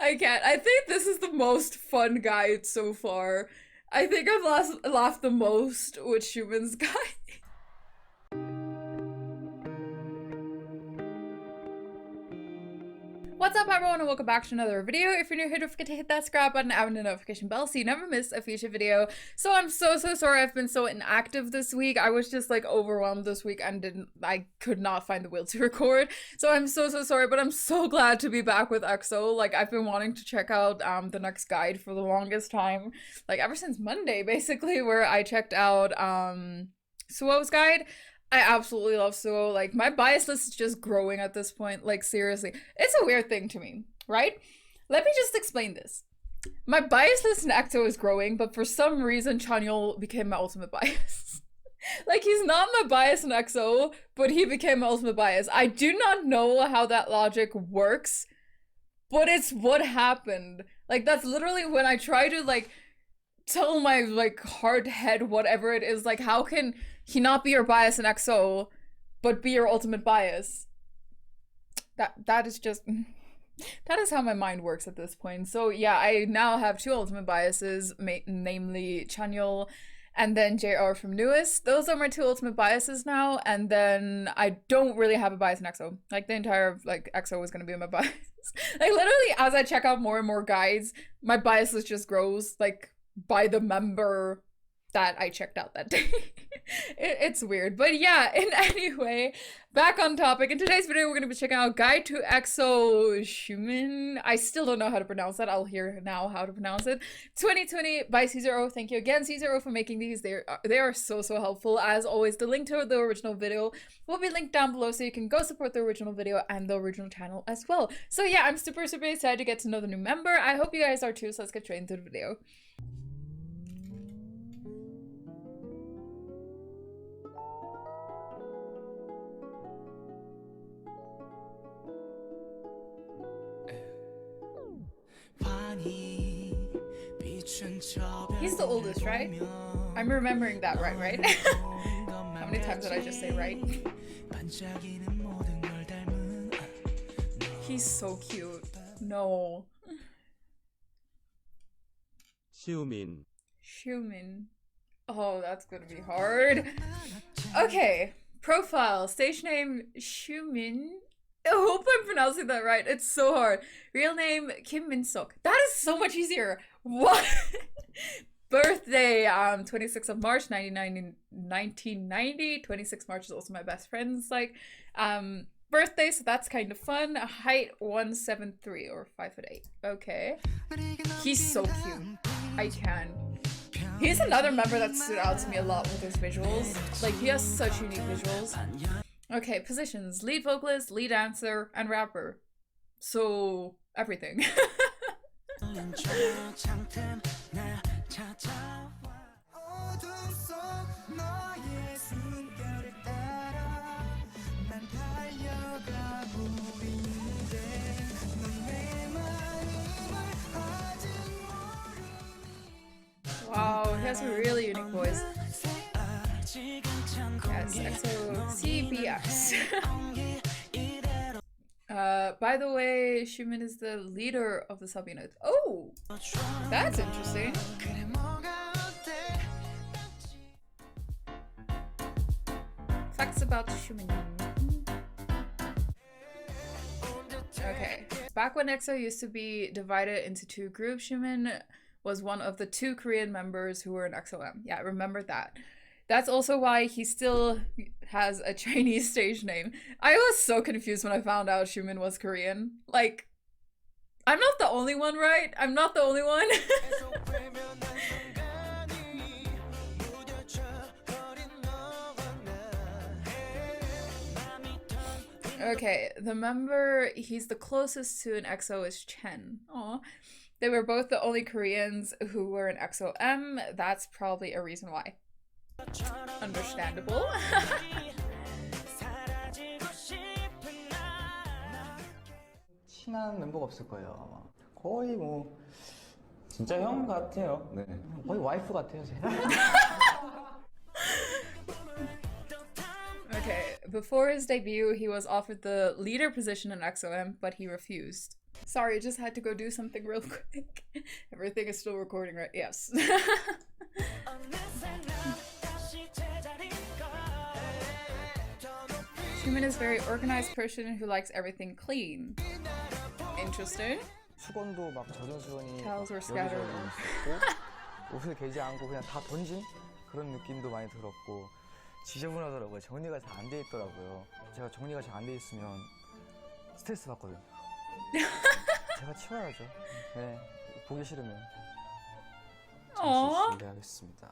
I can't. I think this is the most fun guide so far. I think I've laughed the most with Xiumin's guide. What's up everyone and welcome back to another video. If you're new here, don't forget to hit that subscribe button and the notification bell so you never miss a future video. So I'm so sorry I've been so inactive this week. I was just like overwhelmed this week and I could not find the will to record. So I'm so sorry, but I'm so glad to be back with EXO. Like I've been wanting to check out the next guide for the longest time. Like ever since Monday basically, where I checked out Suo's guide. I absolutely love Suo. Like, my bias list is just growing at this point. Like, seriously. It's a weird thing to me, right? Let me just explain this. My bias list in EXO is growing, but for some reason, Chanyeol became my ultimate bias. Like, he's not my bias in EXO, but he became my ultimate bias. I do not know how that logic works, but it's what happened. Like, that's literally when I try to, like, tell my, like, hard head, whatever it is, like, how can he not be your bias in EXO, but be your ultimate bias? That is just... that is how my mind works at this point. So yeah, I now have two ultimate biases, namely Chanyeol and then JR from Newest. Those are my two ultimate biases now, and then I don't really have a bias in EXO. Like, the entire, like, EXO is gonna be my bias. Like, literally, as I check out more and more guides, my bias list just grows, like, by the member that I checked out that day. It's weird, but yeah, in any way, back on topic. In today's video, we're going to be checking out Guide to EXO Xiumin. I still don't know how to pronounce that. I'll hear now how to pronounce it. 2020 by Cesar. Thank you again, Cesar, for making these. They are so helpful. As always, the link to the original video will be linked down below so you can go support the original video and the original channel as well. So yeah, I'm super excited to get to know the new member. I hope you guys are too, so let's get straight into the video. He's the oldest, right? I'm remembering that right? How many times did I just say right? He's so cute. No. Xiumin. Xiumin. Oh, that's gonna be hard. Okay. Profile. Stage name Xiumin. I hope I'm pronouncing that right. It's so hard. Real name Kim Min-suk. That is so much easier. What? Birthday 26th of March 1990. 26th March is also my best friend's like birthday, so that's kind of fun. Height 173 or 5'8". Okay. He's so cute. I can. He's another member that stood out to me a lot with his visuals. Like, he has such unique visuals. Okay, positions. Lead vocalist, lead dancer, and rapper. So, everything. Wow, he has a really unique voice. Yes, EXO CBX. By the way, Xiumin is the leader of the subunit. Oh, that's interesting. Facts about Xiumin. Okay, back when EXO used to be divided into two groups, Xiumin was one of the two Korean members who were in EXO-M. Yeah, I remember that. That's also why he still has a Chinese stage name. I was so confused when I found out Xiumin was Korean. Like, I'm not the only one, right? I'm not the only one. Okay, the member he's the closest to in EXO is Chen. Aw. They were both the only Koreans who were in EXO-M. That's probably a reason why. Understandable. 친한 멤버가 없을 거예요, 아마. 거의 뭐 진짜 형 같아요. 네. 거의 와이프 같아요, 제가. Okay, before his debut, he was offered the leader position in EXO-M, but he refused. Sorry, just had to go do something real quick. Everything is still recording, right? Yes. Xiumin is a very organized person who likes everything clean. Interesting. 수건도 막 젖은 수건이 Towels were scattered. 있었고 옷을 개지 않고 그냥 다 던진 그런 느낌도 많이 들었고 지저분하더라고요. 정리가 잘 안 돼 있더라고요. 제가 정리가 잘 안 돼 있으면 스트레스 받거든요. 제가 치워야죠. 네, 보기 싫으면. 잠시 실례하겠습니다.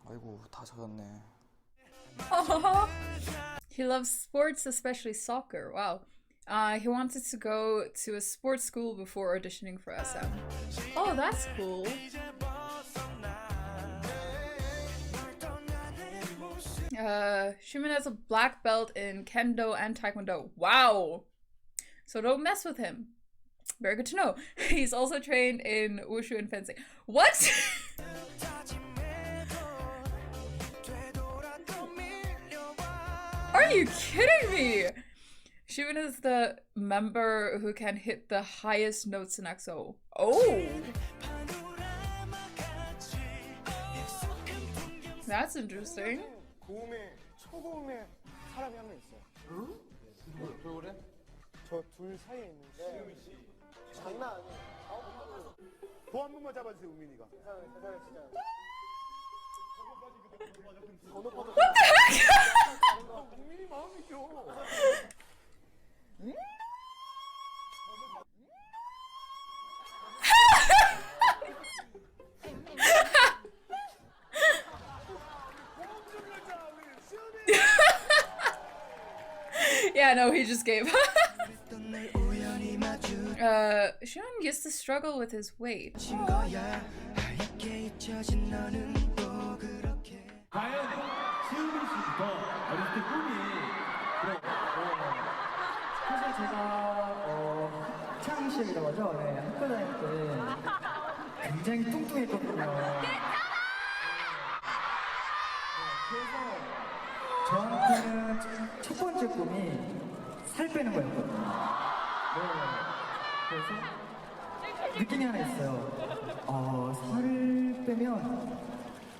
아이고 다 젖었네. He loves sports, especially soccer. Wow. He wanted to go to a sports school before auditioning for SM. Oh, that's cool. Xiumin has a black belt in Kendo and Taekwondo. Wow. So don't mess with him. Very good to know. He's also trained in Wushu and fencing. What? Are you kidding me? Xiumin is the member who can hit the highest notes in EXO. Oh! That's interesting. 고음에 초고음에 사람이 한 명 있어요. 응? 돌고래? 저 둘 사이에 있는데 장난 아니에요. 한 번만 잡아주세요, 우민이가. 세상에 진짜. What the heck? 우민이 마음이죠. Yeah, no, he just gave. Xiumin used to struggle with his weight. 과연 시우민 씨부터 어릴 때 꿈이 사실 제가 학창시절이라고 하죠. 네, 학교 다닐 때 굉장히 뚱뚱했거든요. 그래서 저한테는 첫 번째 꿈이 살 빼는 거였거든요. 네, 그래서 느낌이 하나 있어요. 살을 빼면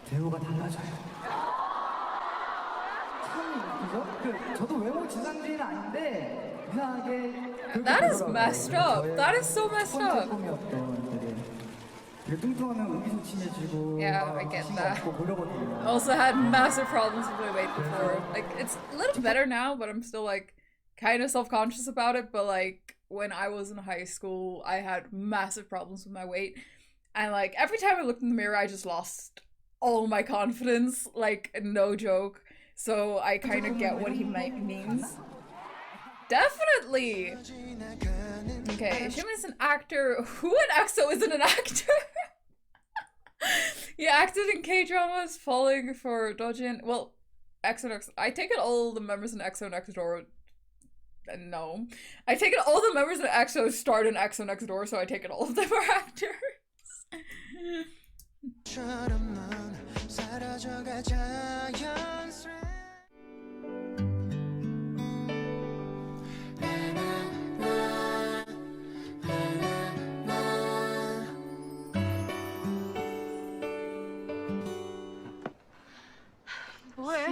배우가 달라져요. 참 웃기죠? 저도 외모 지상주의는 아닌데 이상하게 That is messed up. That is so messed up. 되게 뚱뚱하면 의기소침해지고 Yeah, I get that. 그러거든요. Also had massive problems with my weight before. Like, it's a little better now, but I'm still like kind of self-conscious about it. But like when I was in high school, I had massive problems with my weight. And like every time I looked in the mirror, I just lost all my confidence, like no joke. So I kind of get what he means. Definitely. Okay, Xiumin is an actor. Who in EXO isn't an actor? He acted in K-dramas, falling for Dojin. Well, EXO Next. I take it all the members in EXO Next Door. No, I take it all the members in EXO starred in EXO Next Door, so I take it all of them are actors.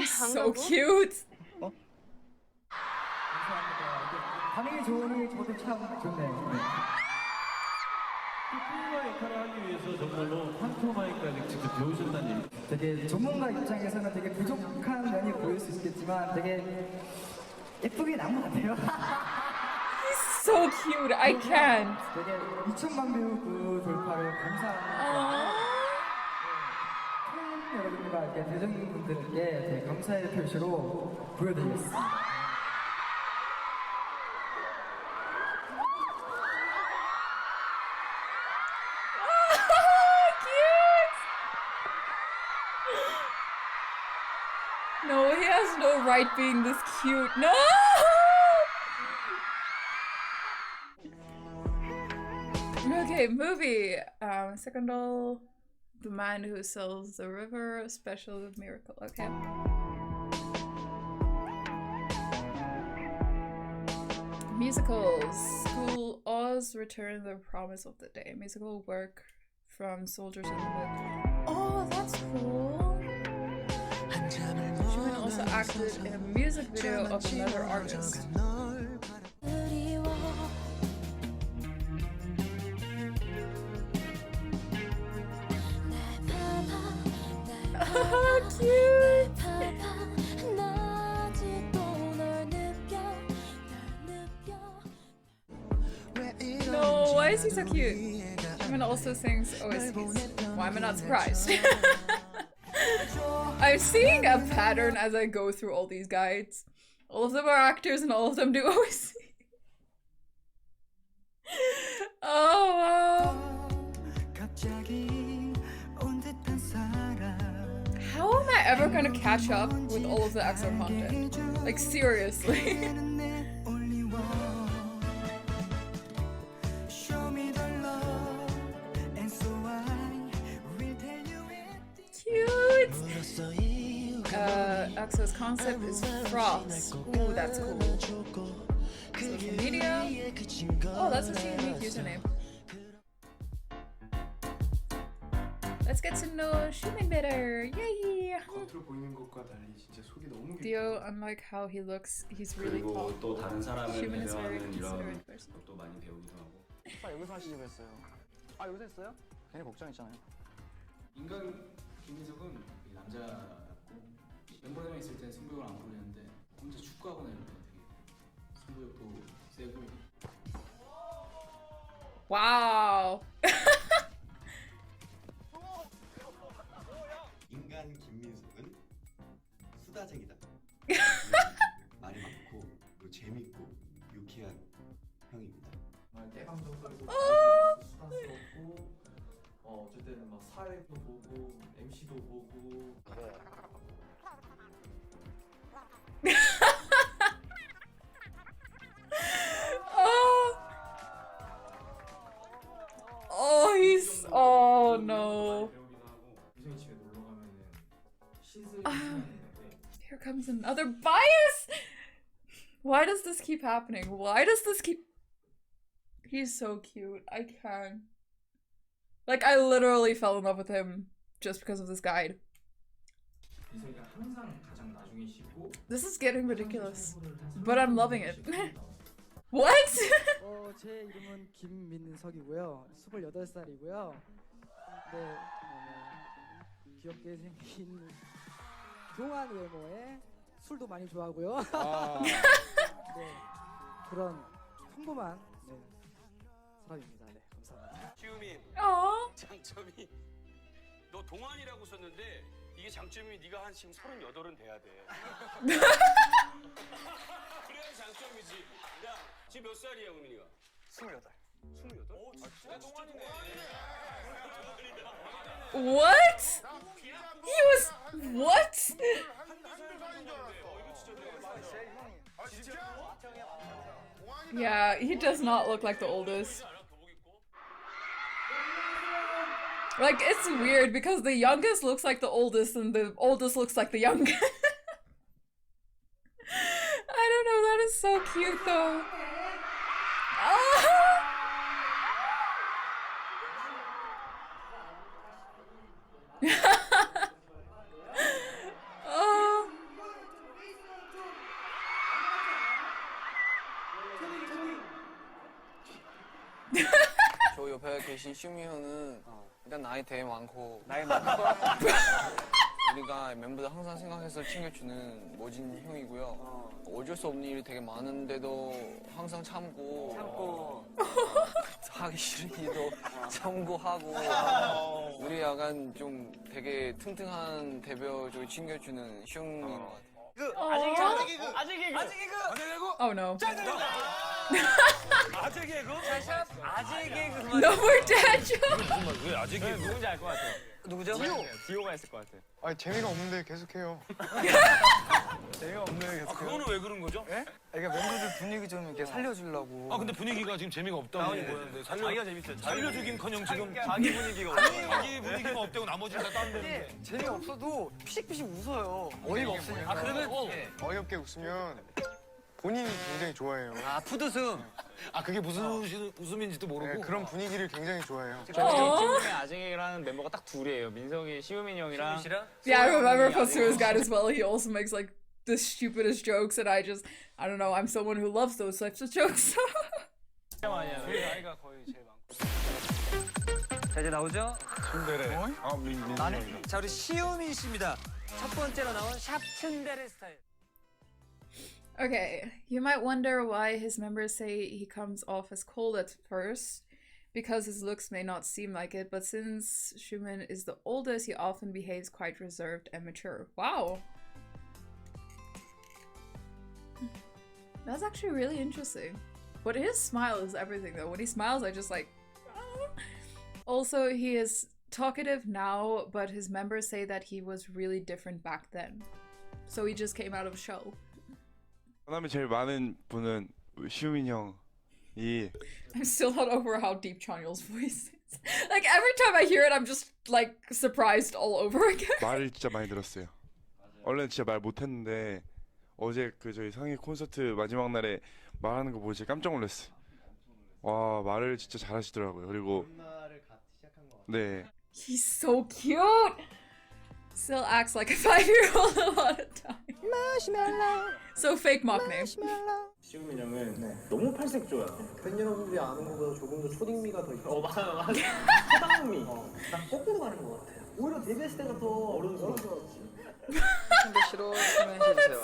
So cute. 반응이 좋으니 저도 참 좋네요. 푸마 역할을 하기 위해서 정말로 판토마이까지 직접 배우셨다는 얘기. 되게 전문가 입장에서는 되게 부족한 면이 보일 수 있겠지만 되게 예쁘게 나온 것 같아요. He's so cute. I can't. 되게 2천만 뷰 그 돌파를 감사합니다. 팬 여러분과 이렇게 대중분들께 되게 감사의 표시로 보여드리겠습니다. No, he has no right being this cute. No! Okay, movie. Secondal, The Man Who Sells the River, Special Miracle. Okay. Musicals. School Oz Return the Promise of the Day. Musical work from Soldiers in the Mid. Oh, that's cool. Xiumin also acted in a music video of another artist. Oh, cute! No, why is he so cute? Xiumin also sings OSTs. Why am I not surprised? I'm seeing a pattern as I go through all these guides. All of them are actors and all of them do OST. Oh wow. How am I ever gonna catch up with all of the EXO content? Like seriously. Cute! EXO's concept is frost. Ooh, that's cool. Social media. Oh, that's a unique username. Let's get to know Xiumin better. Yay! 겉으로 보이는 것과 달리 진짜 속이 너무 Theo, unlike how he looks, he's really tall. 그리고 또 다른 사람을 Xiumin is very 배려하는 considerate 이런 person. 것도 많이 배우기도 하고. 오빠 여기서 하시기로 했어요. 아 여기서 했어요? 괜히 걱정했잖아요. 인간 김민석은 남자였고 멤버들이랑 있을 땐 승부욕을 안 부리는데 혼자 축구하거나 이럴 때 되게 승부욕도 세고. Wow. 인간 김민석은 수다쟁이다. 말이 많고 그리고 재밌고 유쾌한 형입니다. 정말 떼감정적이고 수다스럽고 어쩔 때는 막 사회도 보고 MC도 보고 Oh, he's. Oh no. 배우기도 하고 유성이 집에 놀러 가면은 씻을 시간이 있는데 Here comes another bias! Why does this keep happening? Why does this keep. He's so cute. I can't. Like, I literally fell in love with him just because of this guide. 유성이가 항상 가장 나중에 씻고 This is getting ridiculous. But I'm loving it. What? 제 이름은 김민석이고요. 28살이고요. 네, 귀엽게 생긴 동안 외모에 술도 많이 좋아하고요. 네, 그런 평범한 사람입니다. 네, 감사합니다. xiumin Aww. 장점이 너 동안이라고 썼는데 이게 장점이 네가 한 지금 38은 돼야 돼. 그래야 장점이지. 야 지금 몇 살이야 우민이가? 28. 28? 오 진짜 동안이네. What? He was. What? Yeah, he does not look like the oldest. Like, it's weird because the youngest looks like the oldest and the oldest looks like the youngest. I don't know, that is so cute though. Ah! Oh. 저 옆에 계신 xiumin 형은 일단 나이 되게 많고 나이 많고 우리가 멤버들 항상 생각해서 챙겨주는 멋진 형이고요. 어쩔 수 없는 일이 되게 많은데도 항상 참고 하기 싫은 일도 참고 하고 우리 약간 좀 되게 튼튼한 대표적으로 챙겨주는 형인 것 같아요. Oh no. 아재 개그? 아재 개그 No more dad joke. 왜 아재 개그? 누군지 알 것 같아. 누구죠? 디오가 있을 것 같아. 아니 재미가 없는데 계속해요. 재미가 없는데 계속해요. 그거는 왜 그런 거죠? 예? 그러니까 멤버들 분위기 좀 이렇게 살려주려고. 아 근데 분위기가 지금 재미가 없다고 보였는데 자기가 재밌대. 살려주긴커녕 지금 자기 분위기가 자기 분위기가 없대고 나머지는 다 딴데. 재미가 없어도 피식피식 웃어요. 어이가 없으니까. 아 그러면 어이없게 웃으면 본인이 굉장히 좋아해요. 아 푸드승. 아 그게 무슨 웃음인지도 모르고 그런 분위기를 굉장히 좋아해요. 친구의 아쟁이라는 멤버가 딱 둘이에요. 민석이, 시우민 형이랑. Yeah, I remember Fosu's guy as well. He also makes like the stupidest jokes, and I don't know. I'm someone who loves those types of jokes. 저희 나이가 거의 제일 많고. 자 이제 나오죠? 츤데레. 아 민성이다. 자 우리 시우민 씨입니다. 첫 번째로 나온 샵 츤데레 스타일. Okay, you might wonder why his members say he comes off as cold at first, because his looks may not seem like it, but since Xiumin is the oldest, he often behaves quite reserved and mature. Wow. That's actually really interesting. But his smile is everything though. When he smiles, I just like... Also, he is talkative now, but his members say that he was really different back then. So he just came out of a show. 전함이 제일 많은 분은 슈민 형이. I'm still not over how deep Chanyeol's voice is. Like every time I hear it, I'm just like surprised all over again. 말을 진짜 많이 들었어요. 원래는 진짜 말 못했는데 어제 그 저희 상해 콘서트 마지막 날에 말하는 거 보고 진짜 깜짝 놀랐어요. 와 말을 진짜 잘하시더라고요. 그리고 네. He's so cute. Still acts like a 5-year-old a lot of time. 마시멜로. So fake mock name. 시우민 형은 너무 팔색조야. 팬 여러분들이 아는 것보다 조금 더 초딩미가 더 있어. 맞아. 초당미. 난 거꾸로 가는 것 같아요. 오히려 데뷔했을 때가 더 어른스러웠지. That's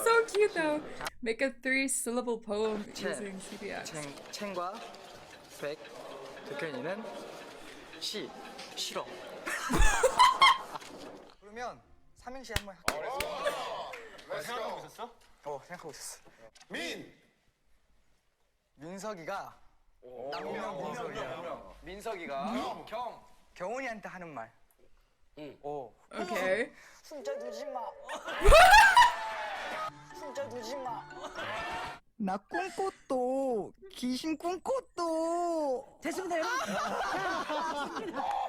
so cute though. Make a 3-syllable poem using CBX. 챙과 백 덕현이는 싫어. 그러면 삼행시 한번 할게요. 생각하고 있었어? 생각하고 있었어. 민석이가 민석이가 경훈이한테 하는 말. Okay. 훔쳐 두지 마. 훔쳐 두지 마. 나 꿈꽃도 귀신 꿈꽃도. 됐습니다 여러분.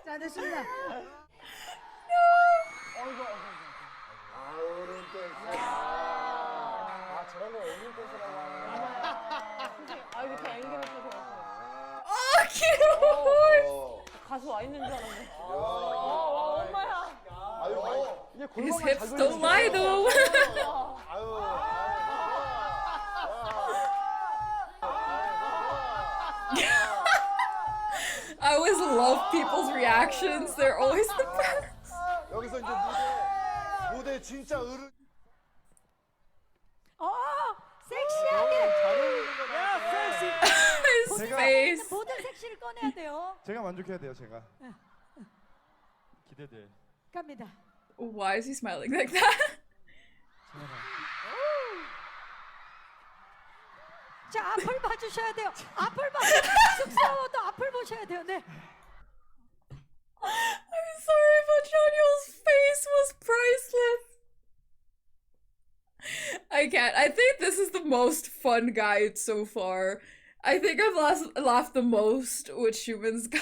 자 됐습니다. Oh, cute. 가수 와 있는 줄 알았네. 엄마야. His hips don't lie though. I always love people's reactions. They're always the best. 여기서 이제 무대 진짜 어른. 섹시하게. His face. 모든 섹시를 꺼내야 돼요. 제가 만족해야 돼요 제가. 기대돼. 갑니다. Why is he smiling like that? 자, 앞을 봐주셔야 돼요. 앞을 봐. 쑥스러워도 앞을 보셔야 돼요. 네. I'm sorry, but Chanyeol's face was priceless. I can't. I think this is the most fun guide so far. I think I've laughed the most with Xiumin's guy.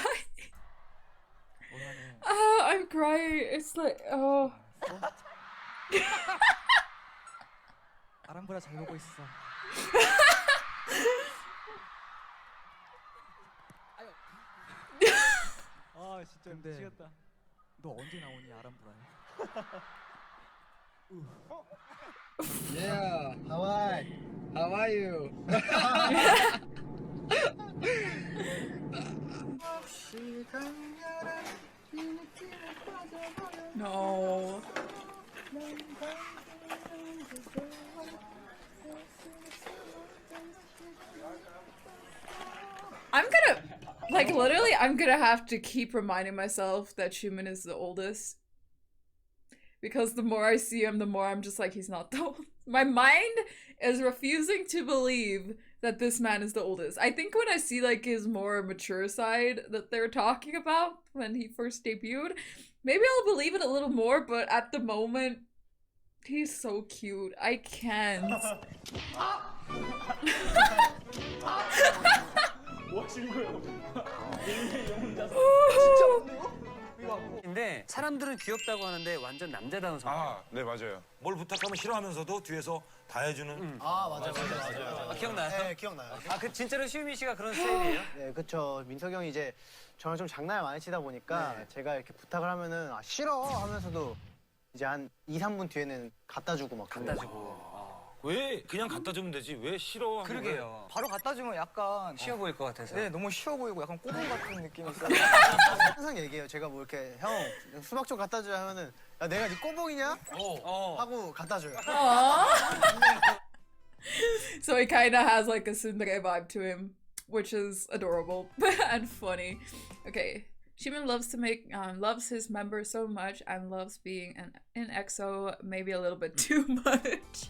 I'm crying. It's like, oh. 아람보라 잘 보고 있어. 아 진짜 미치겠다. 너 언제 나오니 아람보라에? Yeah, how are you? No. I'm gonna, like, literally, I'm gonna have to keep reminding myself that Xiumin is the oldest. Because the more I see him, the more I'm just like, he's not the oldest. My mind is refusing to believe that this man is the oldest. I think when I see, like, his more mature side that they're talking about when he first debuted, maybe I'll believe it a little more, but at the moment, he's so cute. I can't. 뭐 하신 거예요? 근데 사람들은 귀엽다고 하는데 완전 남자다운 성격. 아, 네 맞아요. 뭘 부탁하면 싫어하면서도 뒤에서 다 해주는. 맞아요. 기억나요? 네, 기억나요. 그 진짜로 시우민 씨가 그런 스타일이에요? 네, 그쵸. 민석이 형이 이제 저랑 좀 장난을 많이 치다 보니까 제가 이렇게 부탁을 하면은 싫어 하면서도 이제 한 2, 3분 뒤에는 갖다 주고 막 갖다 주고. 왜 그냥 갖다 주면 되지? 왜 싫어? 그러게요. 바로 갖다 주면 약간 쉬워 보일 것 같아서. 네, 너무 쉬워 보이고 약간 꼬붕 같은 느낌이 있어요. 항상 얘기해요. 제가 뭐 이렇게 형 수박 좀 갖다 줘야 하면은 야 내가 네 꼬봉이냐? 하고 갖다 줘요. So he kind of has like a tsundere vibe to him, which is adorable and funny. Okay, Xiumin loves his members so much and loves being in EXO maybe a little bit too much.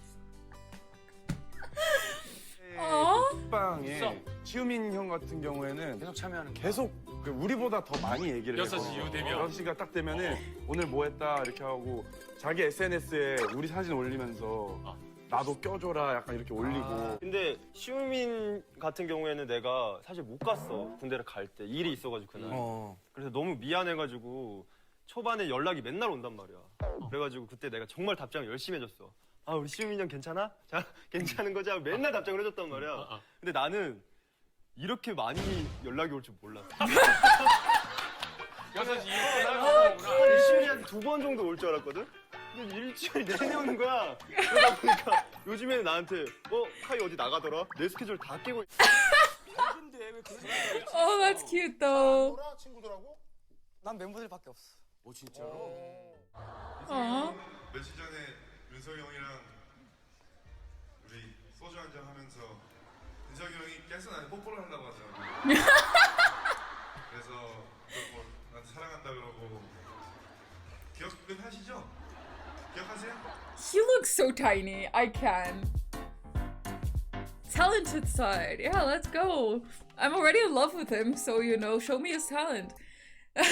빵에 시우민 형 같은 경우에는 계속 참여하는 거. 계속 우리보다 더 많이 얘기를 해요. 6시 이후 되면. 6시가 딱 되면은 오늘 뭐 했다 이렇게 하고 자기 SNS에 우리 사진 올리면서 나도 껴줘라 약간 이렇게 올리고. 근데 시우민 같은 경우에는 내가 사실 못 갔어. 군대를 갈 때 일이 있어가지고 그날. 그래서 너무 미안해가지고 초반에 연락이 맨날 온단 말이야. 그래가지고 그때 내가 정말 답장을 열심히 해줬어. 아 우리 시우민 형 괜찮아? 자 괜찮은 거지? 하고 맨날 답장을 해줬단 말이야. 근데 나는 이렇게 많이 연락이 올 줄 몰랐어. 6시 이후 일주일에 한 2번 정도 올 줄 알았거든? 근데 일주일 내내 오는 거야. 그러다 보니까 요즘에는 나한테 카이 어디 나가더라? 내 스케줄 다 깨고 Oh, that's cute though. 놀아 친구들하고? 난 멤버들밖에 없어. 오 진짜로? Aw. 며칠 전에 민석이 형이랑 우리 소주 한잔 하면서 민석이 형이 깨서 나한테 뽀뽀를 하려고 하잖아. 그래서 뭐 나한테 사랑한다 그러고 기억하시죠? 기억하세요? He looks so tiny. I can. Talented side. Yeah, let's go. I'm already in love with him, so show me his talent. I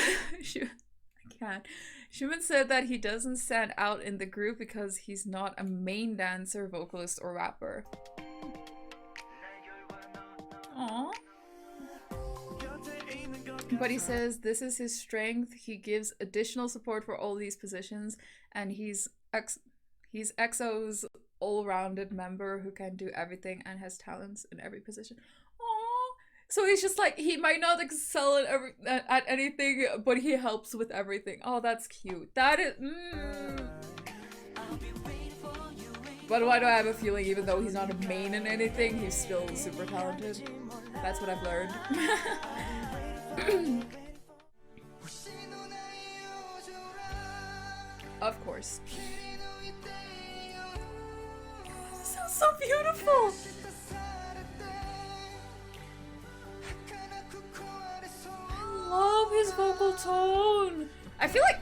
can't. Xiumin said that he doesn't stand out in the group because he's not a main dancer, vocalist, or rapper. Aww. But he says this is his strength. He gives additional support for all these positions, and he's EXO's all-rounded member who can do everything and has talents in every position. Aww. So he's just like, he might not excel at anything, but he helps with everything. Oh, that's cute. That is. But why do I have a feeling even though he's not a main in anything, he's still super talented? That's what I've learned. Of course. This is so beautiful! I love his vocal tone! I feel like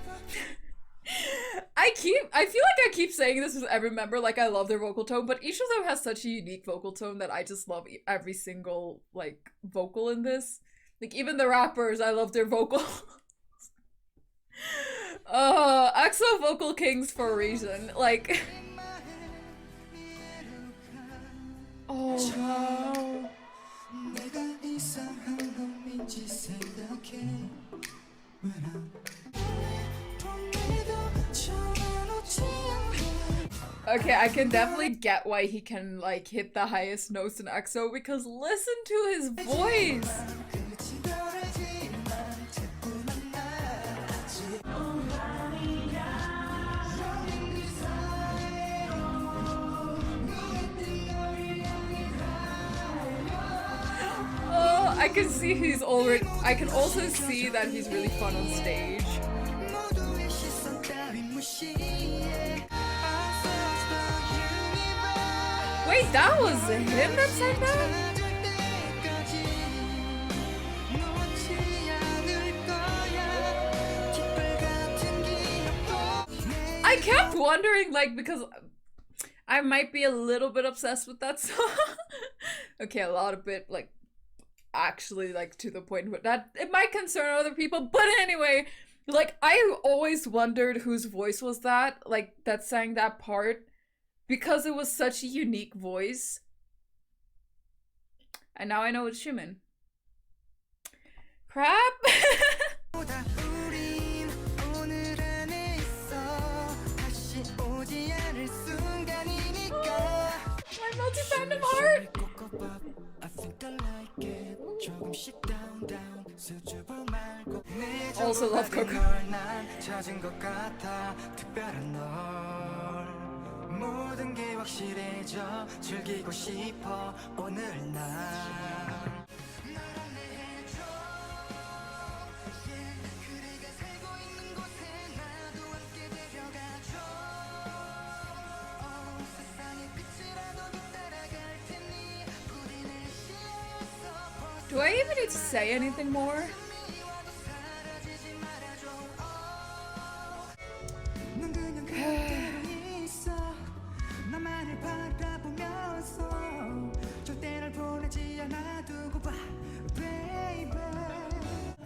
I feel like I keep saying this with every member, like I love their vocal tone, but each of them has such a unique vocal tone that I just love every single like vocal in this. Like even the rappers, I love their vocals. EXO vocal kings for a reason. Like oh wow. Okay, I can definitely get why he can like hit the highest notes in EXO because listen to his voice. Oh, I can see I can also see that he's really fun on stage. Wait, that was him that said that? I kept wondering, like, because I might be a little bit obsessed with that song. Okay, a lot of bit, like, actually, like, to the point where that it might concern other people, but anyway, like, I always wondered whose voice was that, like, that sang that part. Because it was such a unique voice. And now I know it's Xiumin. Crap! Also love Coco. 찾은 것 같아 특별한 널 모든 게 확실해져 즐기고 싶어 오늘 날 Do I even need to say anything more? 나만을 바라보면서 절대 널 보내지 않아 두고 봐 baby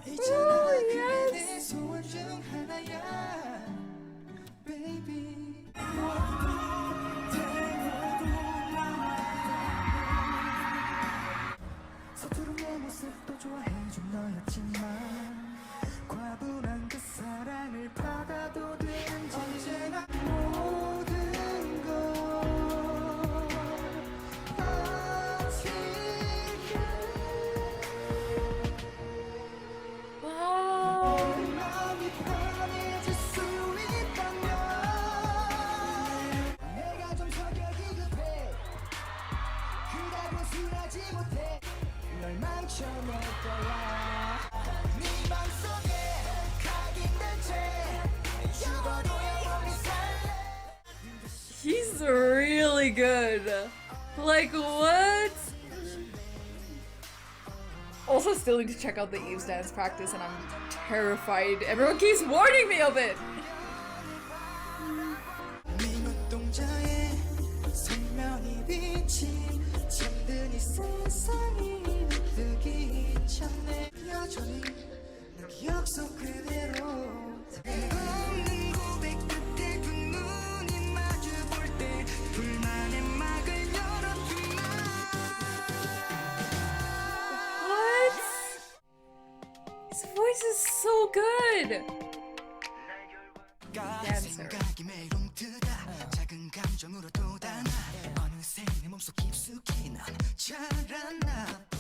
있잖아 그게 내 소원 중 하나야 baby 서투른 내 모습도 좋아해준 너였지만 과분한 그 사랑을 받아도 되는지 언제나 모든 걸 아실게 내 마음이 편해질 수 있다면 내가 좀 성격이 급해 그다고 순하지 못해 널 망쳐낼 거야 네 맘속에 각인된 채 죽어도 영원히 살래 He's really good. Like, what? Also, still need to check out the Eve's dance practice, and I'm terrified. Everyone keeps warning me of it. 네 눈동자에 선명히 비친 잠든 이 세상이 뜨기 전에 여전히 내 기억 속 그대로 없는 고백 끝에 두 눈이 마주 볼 때 불만의 막을 열어주나 What? His voice is so good. Dancer. 생각이 매일 움트다 작은 감정으로 돋아나 어느새 내 몸속 깊숙이 넌 자랐나 봐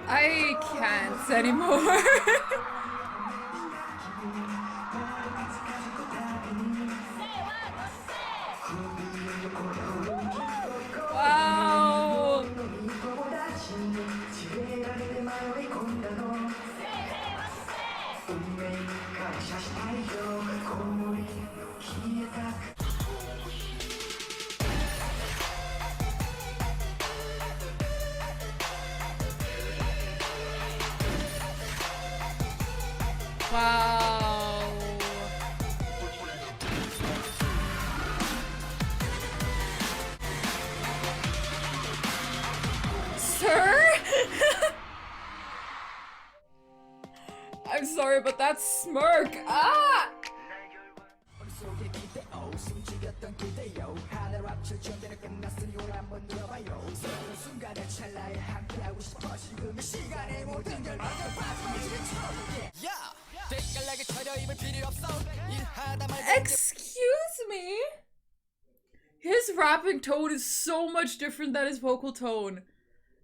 I can't anymore. Wow. Wow. Sir? I'm sorry, but that smirk. Ah! Excuse me? His rapping tone is so much different than his vocal tone.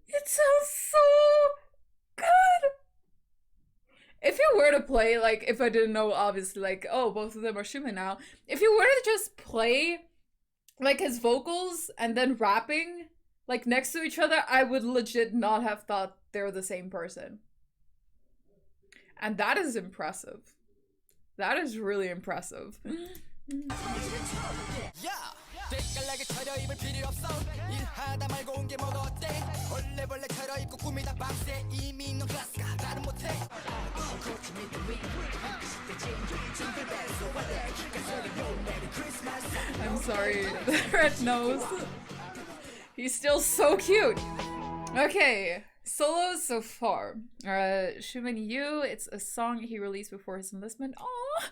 It sounds so good. If you were to play, like, if I didn't know, obviously, like, oh, both of them are Xiumin now. If you were to just play, like, his vocals and then rapping, like, next to each other, I would legit not have thought they were the same person. And that is impressive. That is really impressive. I'm Sorry, the red nose. He's still so cute. Okay, solos so far. Xiumin You, it's a song he released before his enlistment. Aww.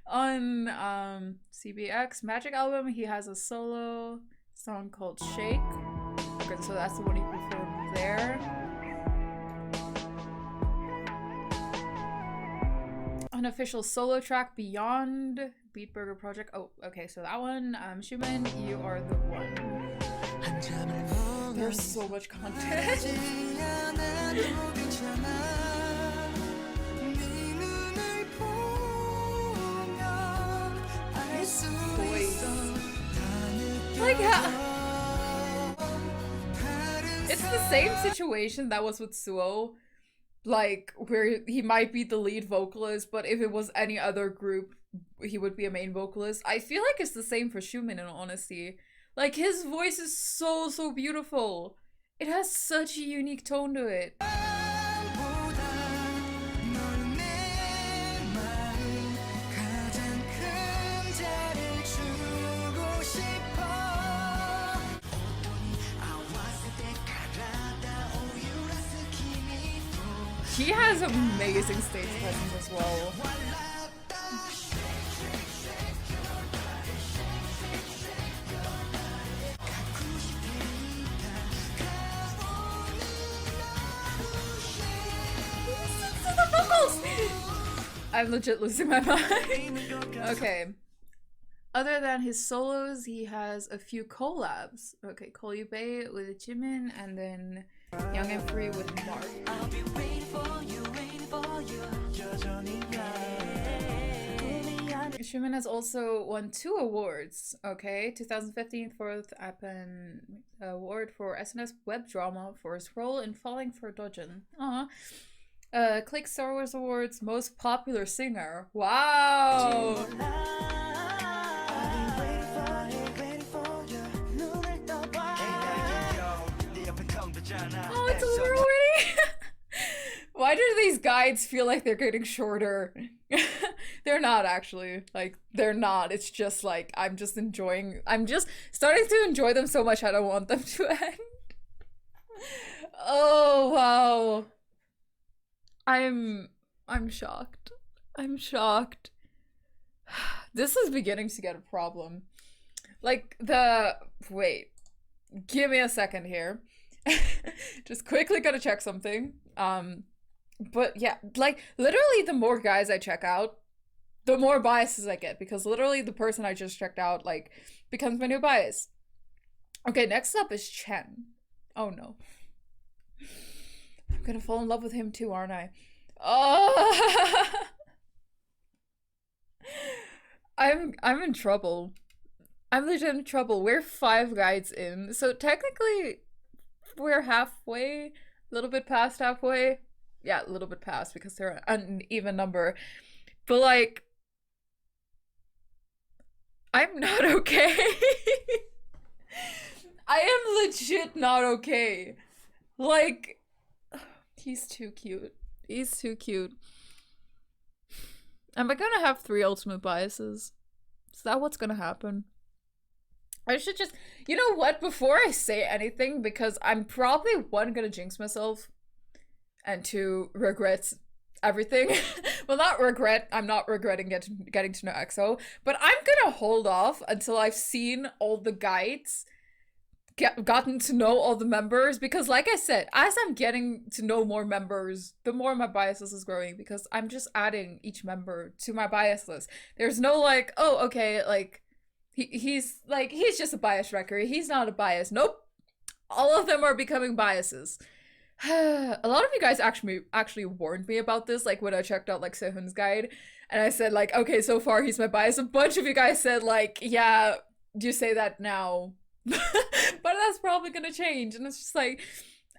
On CBX Magic album, he has a solo song called Shake. Okay, so that's the one he performed there. Unofficial solo track Beyond Beat Burger Project. Oh, okay, so that one, Xiumin, You Are the One. There's so much content. Like, it's the same situation that was with Suo, like, where he might be the lead vocalist, but if it was any other group, he would be a main vocalist. I feel like it's the same for Xiumin, in honesty. Like, his voice is so, so beautiful. It has such a unique tone to it. He has amazing stage presence as well. I'm legit losing my mind. Okay. Other than his solos, he has a few collabs. Okay, Call You Bae with Jimin, and then Young and Free with Mark. Xiumin has also won 2 awards. Okay, 2015 4th Appen Award for SNS Web Drama for his role in Falling for Dojin. Click Star Wars Awards Most Popular Singer. Wow! Oh, it's over already? Why do these guides feel like they're getting shorter? They're not actually. Like, they're not. It's just like, I'm just starting to enjoy them so much I don't want them to end. Oh, wow. I'm shocked. I'm shocked. This is beginning to get a problem. Like, wait. Give me a second here. Just quickly gotta check something. But yeah, like, literally the more guys I check out, the more biases I get, because literally the person I just checked out, like, becomes my new bias. Okay, next up is Chen. Oh no. I'm gonna fall in love with him too, aren't I? Oh! I'm in trouble. I'm legit in trouble. We're 5 guides in, so technically we're halfway, a little bit past halfway. Yeah, a little bit past because they're an even number. But like, I'm not okay. I am legit not okay. Like, he's too cute. He's too cute. Am I gonna have 3 ultimate biases? Is that what's gonna happen? I should just, you know what, before I say anything, because I'm probably 1, gonna jinx myself, and 2, regret everything. Well, not regret, I'm not regretting getting to know EXO, but I'm gonna hold off until I've seen all the guides, gotten to know all the members, because like I said, as I'm getting to know more members, the more my bias list is growing, because I'm just adding each member to my bias list. There's no like, oh, okay, like, he's just a bias wrecker. He's not a bias. Nope. All of them are becoming biases. A lot of you guys actually warned me about this, like when I checked out like Sehun's guide, and I said like, okay, so far he's my bias. A bunch of you guys said like, yeah, you say that now. But that's probably gonna change. And it's just like,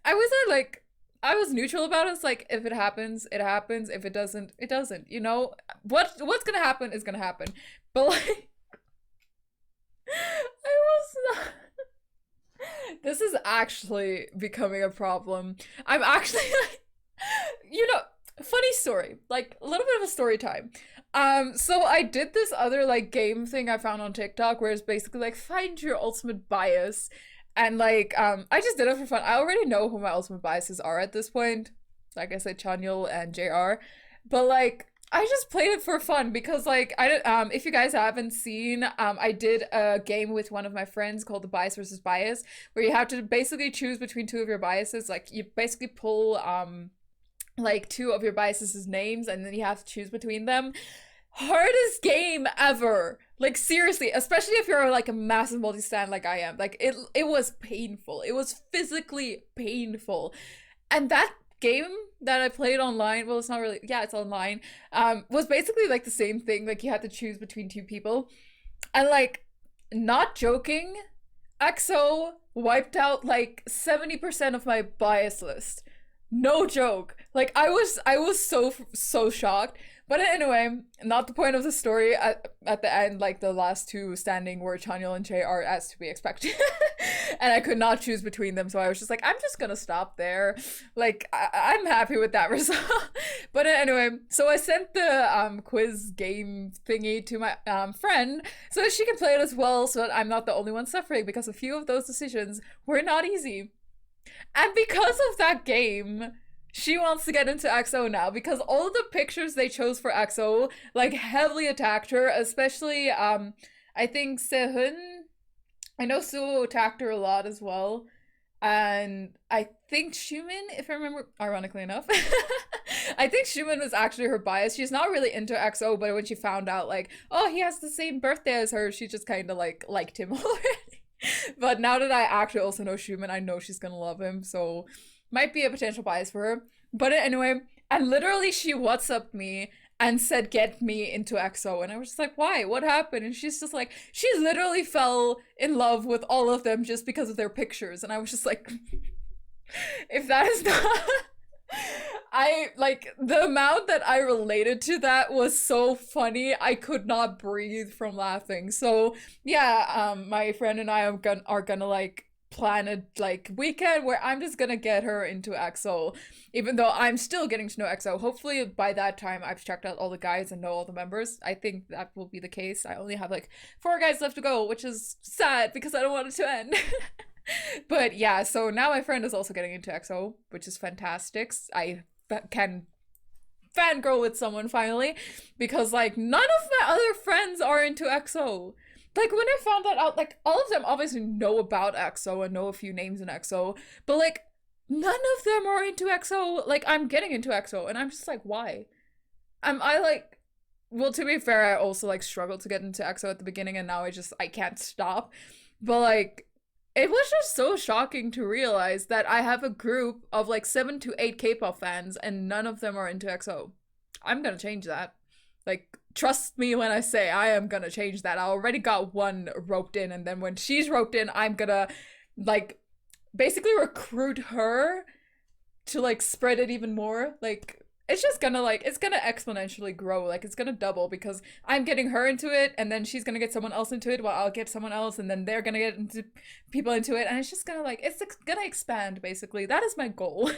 I was neutral about it. It's like, if it happens, it happens. If it doesn't, it doesn't. You know, what's gonna happen is gonna happen. But like, I was not. This is actually becoming a problem. I'm actually like, you know, funny story, like a little bit of a story time. So I did this other like game thing I found on TikTok where it's basically like find your ultimate bias. And like I just did it for fun. I already know who my ultimate biases are at this point. Like I said, Chanyeol and JR. But like I just played it for fun because like if you guys haven't seen, I did a game with one of my friends called the Bias versus Bias, where you have to basically choose between two of your biases. Like you basically pull like two of your biases' names and then you have to choose between them. Hardest game ever. Like seriously, especially if you're like a massive multi-stan like I am. Like it was painful. It was physically painful. And that game that I played online, well, it's not really, yeah, it's online, was basically like the same thing. Like you had to choose between two people. And like, not joking, EXO wiped out like 70% of my bias list. No joke. Like I was so shocked. But anyway, not the point of the story. At the end, like the last two standing were Chanyeol and JR, as to be expected. And I could not choose between them, so I was just like, I'm just gonna stop there. Like I'm happy with that result. But anyway, so I sent the quiz game thingy to my friend so that she can play it as well, so that I'm not the only one suffering, because a few of those decisions were not easy. And because of that game, she wants to get into EXO now, because all of the pictures they chose for EXO like heavily attacked her, especially I think Sehun. I know Suho attacked her a lot as well. And I think Xiumin, if I remember, ironically enough, I think Xiumin was actually her bias. She's not really into EXO, but when she found out like, oh, he has the same birthday as her, she just kind of like liked him already. But now that I actually also know Xiumin, I know she's gonna love him, so might be a potential bias for her. But anyway, and literally she WhatsApped me and said, get me into EXO. And I was just like, why? What happened? And she's just like, she literally fell in love with all of them just because of their pictures. And I was just like, if that is not... the amount that I related to that was so funny. I could not breathe from laughing. So yeah, my friend and I are gonna like plan a like weekend where I'm just gonna get her into EXO, even though I'm still getting to know EXO. Hopefully by that time I've checked out all the guys and know all the members. I think that will be the case. I only have like 4 guys left to go, which is sad because I don't want it to end. But yeah, so now my friend is also getting into EXO, which is fantastic. I can fangirl with someone finally, because like none of my other friends are into EXO. Like when I found that out, like all of them obviously know about EXO and know a few names in EXO, but like none of them are into EXO. Like I'm getting into EXO and I'm just like, why? I like, well, to be fair, I also like struggled to get into EXO at the beginning and now I can't stop. But like, it was just so shocking to realize that I have a group of like 7 to 8 K-pop fans and none of them are into EXO. I'm gonna change that. Like, trust me when I say I am gonna change that. I already got one roped in, and then when she's roped in, I'm gonna like basically recruit her to like spread it even more. Like, it's just gonna like, it's gonna exponentially grow. Like, it's gonna double because I'm getting her into it, and then she's gonna get someone else into it while I'll get someone else, and then they're gonna get into people into it, and it's just gonna like, it's gonna expand basically. That is my goal.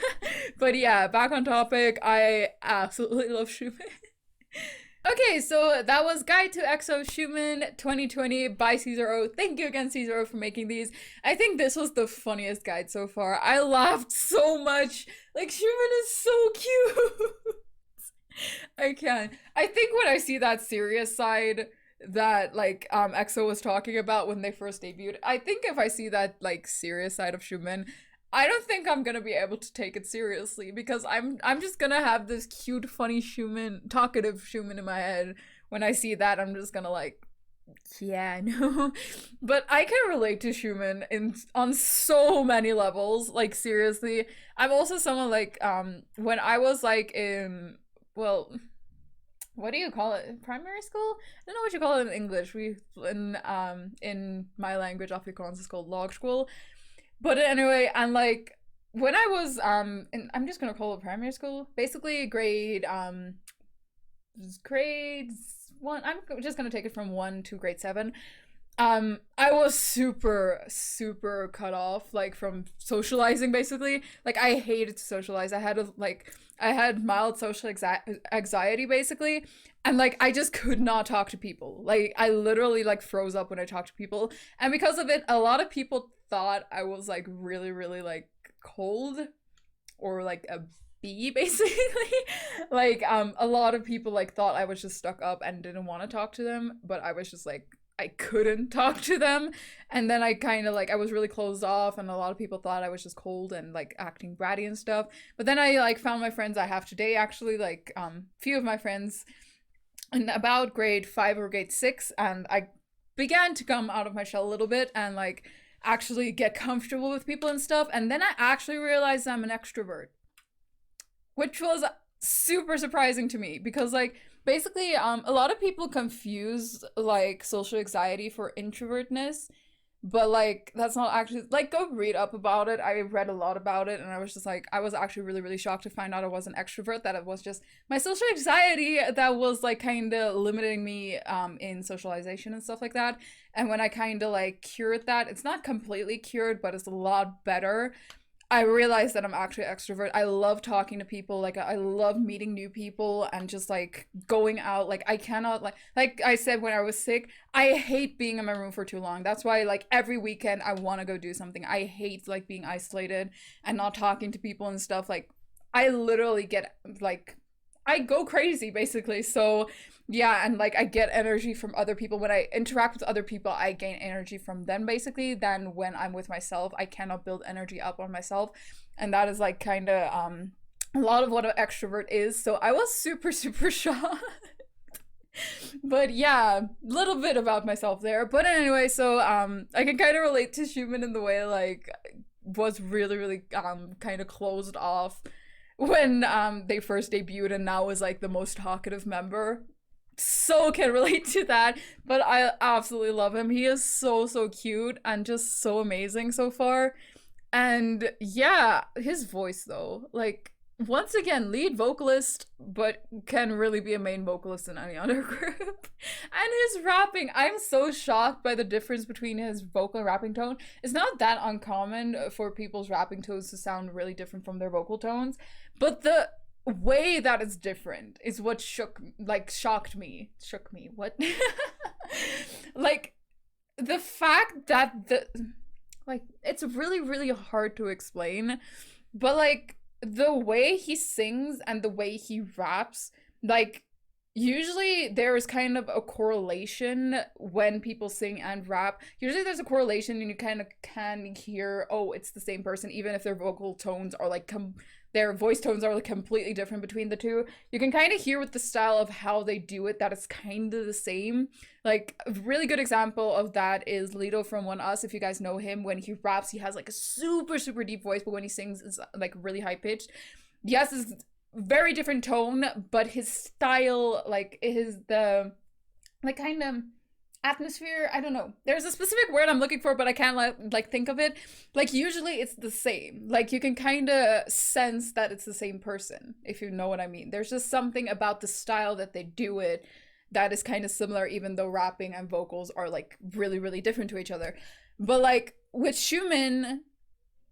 But yeah, back on topic, I absolutely love Xiumin. Okay, so that was Guide to EXO Xiumin 2020 by Cesar. Thank you again, Cesar, for making these. I think this was the funniest guide so far. I laughed so much. Like, Xiumin is so cute. I can't. I think when I see that serious side that, like, EXO was talking about when they first debuted, I think if I see that, like, serious side of Xiumin, I don't think I'm gonna be able to take it seriously, because I'm just gonna have this cute, funny Xiumin, talkative Xiumin in my head. When I see that, I'm just gonna like, yeah, no. But I can relate to Xiumin on so many levels. Like seriously, I'm also someone like when I was like in, well, what do you call it? Primary school? I don't know what you call it in English. In my language, Afrikaans, it's called log school. But anyway, and like when I was I'm just gonna call it primary school, basically grades 1. I'm just gonna take it from 1 to grade 7. I was super cut off like from socializing basically. Like I hated to socialize. I had mild social anxiety basically, and like I just could not talk to people. Like I literally like froze up when I talked to people, and because of it a lot of people thought I was like really like cold or like a bee basically. Like a lot of people like thought I was just stuck up and didn't want to talk to them, but I was just like I couldn't talk to them. And then I kind of like I was really closed off, and a lot of people thought I was just cold and like acting bratty and stuff. But then I like found my friends I have today, actually, like few of my friends in about grade 5 or grade 6, and I began to come out of my shell a little bit and like actually get comfortable with people and stuff. And then I actually realized I'm an extrovert, which was super surprising to me because like basically a lot of people confuse like social anxiety for introvertness, but like that's not actually, like, go read up about it. I read a lot about it and I was just like, I was actually really shocked to find out I was an extrovert, that it was just my social anxiety that was like kind of limiting me in socialization and stuff like that. And when I kind of like cured that, it's not completely cured, but it's a lot better. I realized that I'm actually an extrovert. I love talking to people. Like I love meeting new people and just like going out. Like I cannot like I said when I was sick, I hate being in my room for too long. That's why like every weekend I want to go do something. I hate like being isolated and not talking to people and stuff. Like I literally get like I go crazy basically. So yeah, and like I get energy from other people. When I interact with other people, I gain energy from them basically. Then when I'm with myself, I cannot build energy up on myself. And that is like kind of a lot of what an extrovert is. So I was super shocked. But yeah, a little bit about myself there. But anyway, so I can kind of relate to Xiumin in the way like was really kind of closed off when they first debuted, and now is like the most talkative member. So can relate to that, but I absolutely love him. He is so cute and just so amazing so far. And yeah, his voice though, like once again, lead vocalist, but can really be a main vocalist in any other group. And his rapping, I'm so shocked by the difference between his vocal and rapping tone. It's not that uncommon for people's rapping tones to sound really different from their vocal tones, but the way that it's different is what shocked me. What? Like the fact that it's really hard to explain, but like the way he sings and the way he raps, like usually there is kind of a correlation when people sing and rap. Usually there's a correlation and you kind of can hear, oh, it's the same person, even if their vocal tones are like their voice tones are like completely different between the two. You can kind of hear with the style of how they do it that it's kind of the same. Like a really good example of that is Lido from One Us. If you guys know him, when he raps, he has like a super deep voice, but when he sings, it's like really high pitched. Yes, it's very different tone, but his style, like the like kind of atmosphere, I don't know, there's a specific word I'm looking for, but I can't like think of it. Like usually it's the same, like you can kind of sense that it's the same person, if you know what I mean. There's just something about the style that they do it that is kind of similar, even though rapping and vocals are like really different to each other. But like with Xiumin,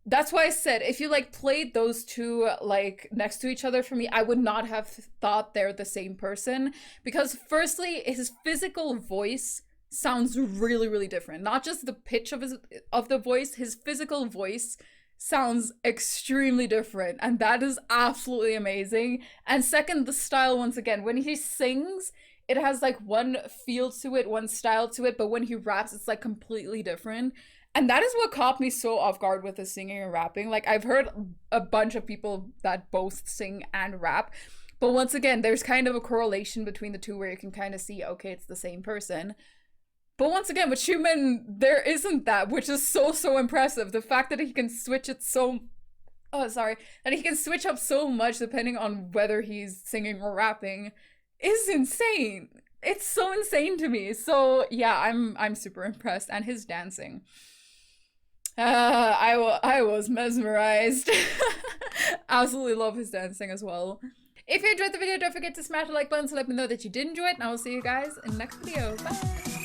that's why I said if you like played those two like next to each other, for me, I would not have thought they're the same person, because firstly his physical voice sounds really different. Not just the pitch of the voice, his physical voice sounds extremely different, and that is absolutely amazing. And second, the style, once again, when he sings, it has like one feel to it, one style to it, but when he raps, it's like completely different. And that is what caught me so off guard with his singing and rapping. Like I've heard a bunch of people that both sing and rap, but once again, there's kind of a correlation between the two where you can kind of see, okay, it's the same person. But once again, with Xiumin, there isn't that, which is so impressive. The fact that he can switch it that he can switch up so much depending on whether he's singing or rapping is insane. It's so insane to me. So yeah, I'm super impressed. And his dancing, I was mesmerized. Absolutely love his dancing as well. If you enjoyed the video, don't forget to smash the like button to let me know that you did enjoy it, and I will see you guys in the next video. Bye!